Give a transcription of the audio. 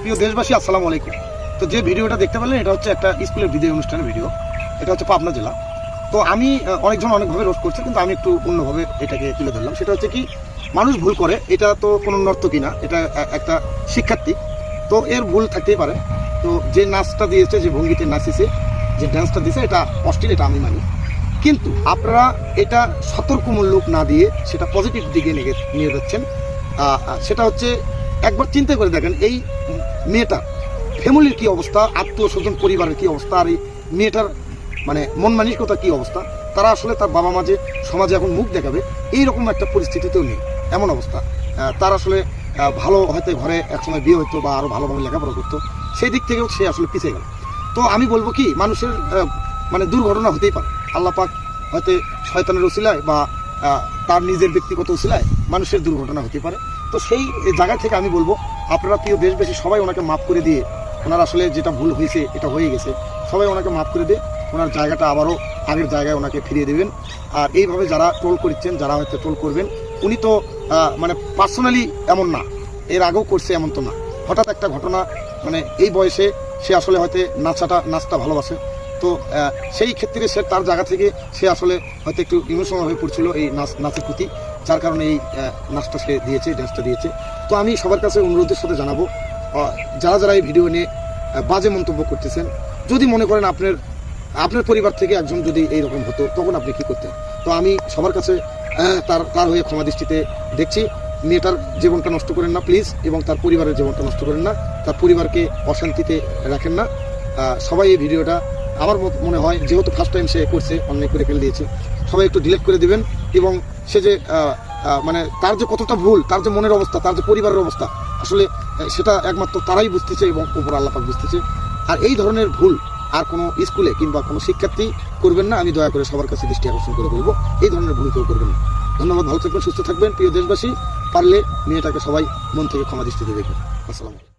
প্রিয় দেশবাসী, আসসালামু আলাইকুম। তো যে ভিডিওটা দেখতে পেলেন এটা হচ্ছে একটা স্কুলের বিদায় অনুষ্ঠানের ভিডিও। এটা হচ্ছে পাবনা জেলা। তো আমি অনেকজন অনেকভাবে রোস্ট করছে, কিন্তু আমি একটু অন্যভাবে এটাকে তুলে ধরলাম। সেটা হচ্ছে কি, মানুষ ভুল করে, এটা তো কোনো নর্তকী না, এটা একটা শিক্ষার্থী। তো এর ভুল থাকতেই পারে। তো যে নাচটা দিয়েছে, যে ভঙ্গিতে নাচিছে, যে ড্যান্সটা দিয়েছে, এটা অশ্লীল, এটা আমি মানি। কিন্তু আপনারা এটা সতর্কমূলক না দিয়ে সেটা পজিটিভ দিকে নিয়ে যাচ্ছেন। সেটা হচ্ছে একবার চিন্তা করে দেখেন, এই মেয়েটার ফ্যামিলির কী অবস্থা, আত্মীয় স্বজন পরিবারের কী অবস্থা, আর এই মেয়েটার মানে মন মানসিকতার কী অবস্থা। তারা আসলে তার বাবা মা যে সমাজে এখন মুখ দেখাবে এইরকম একটা পরিস্থিতিতেও নেই, এমন অবস্থা। তার আসলে ভালো হয়তো ঘরে একসময় বিয়ে হতো বা আরও ভালোভাবে লেখাপড়া করতো, সেই দিক থেকেও সে আসলে পিছিয়ে গেল। তো আমি বলবো কি, মানুষের মানে দুর্ঘটনা হতেই পারে। আল্লাহ পাক হয়তো শয়তানের উসিলায় বা তার নিজের ব্যক্তিগত উসিলায় মানুষের দুর্ঘটনা হতে পারে। তো সেই জায়গা থেকে আমি বলবো, আপনারা প্রিয় দেশবাসী সবাই ওনাকে মাফ করে দিয়ে, ওনার আসলে যেটা ভুল হয়েছে এটা হয়ে গেছে, সবাই ওনাকে মাফ করে দিয়ে ওনার জায়গাটা আবারও আগের জায়গায় ওনাকে ফিরিয়ে দেবেন। আর এইভাবে যারা ট্রোল করছেন, যারা হয়তো ট্রোল করবেন, উনি তো মানে পার্সোনালি এমন না, এর আগেও করছে এমন তো না। হঠাৎ একটা ঘটনা, মানে এই বয়সে সে আসলে হয়তো নাচটা ভালোবাসে। তো সেই ক্ষেত্রে সে তার জায়গা থেকে সে আসলে হয়তো একটু ইমোশনাল হয়ে পড়ছিল এই নাচের প্রতি, যার কারণে এই নাচটা সে দিয়েছে, ড্যান্সটা দিয়েছে। তো আমি সবার কাছে অনুরোধের সাথে জানাবো, যারা যারা এই ভিডিও নিয়ে বাজে মন্তব্য করতেছেন, যদি মনে করেন আপনার পরিবার থেকে একজন যদি এইরকম হতো, তখন আপনি কী করতেন। তো আমি সবার কাছে তার হয়ে ক্ষমা দৃষ্টিতে দেখছি। মেয়েটার জীবনটা নষ্ট করেন না প্লিজ, এবং তার পরিবারের জীবনটা নষ্ট করেন না, তার পরিবারকে অশান্তিতে রাখেন না। সবাই এই ভিডিওটা, আমার মনে হয় যেহেতু ফার্স্ট টাইম সে করছে, অন্যায় করে ফেলে দিয়েছে, সবাই একটু ডিলিট করে দিবেন। এবং সে যে মানে তার যে কতটা ভুল, তার যে মনের অবস্থা, তার যে পরিবারের অবস্থা, আসলে সেটা একমাত্র তারাই বুঝতেছে এবং উপর আল্লাহ পাক বুঝতেছে। আর এই ধরনের ভুল আর কোনো স্কুলে কিংবা কোনো শিক্ষার্থী করবেন না। আমি দয়া করে সবার কাছে দৃষ্টি আকর্ষণ করে বলবো, এই ধরনের ভুল কেউ করবেন না। ধন্যবাদ, ভালো থাকবেন, সুস্থ থাকবেন। প্রিয় দেশবাসী, পারলে মেয়েটাকে সবাই মন থেকে ক্ষমা দৃষ্টিতে দেখবেন। আসসালাম।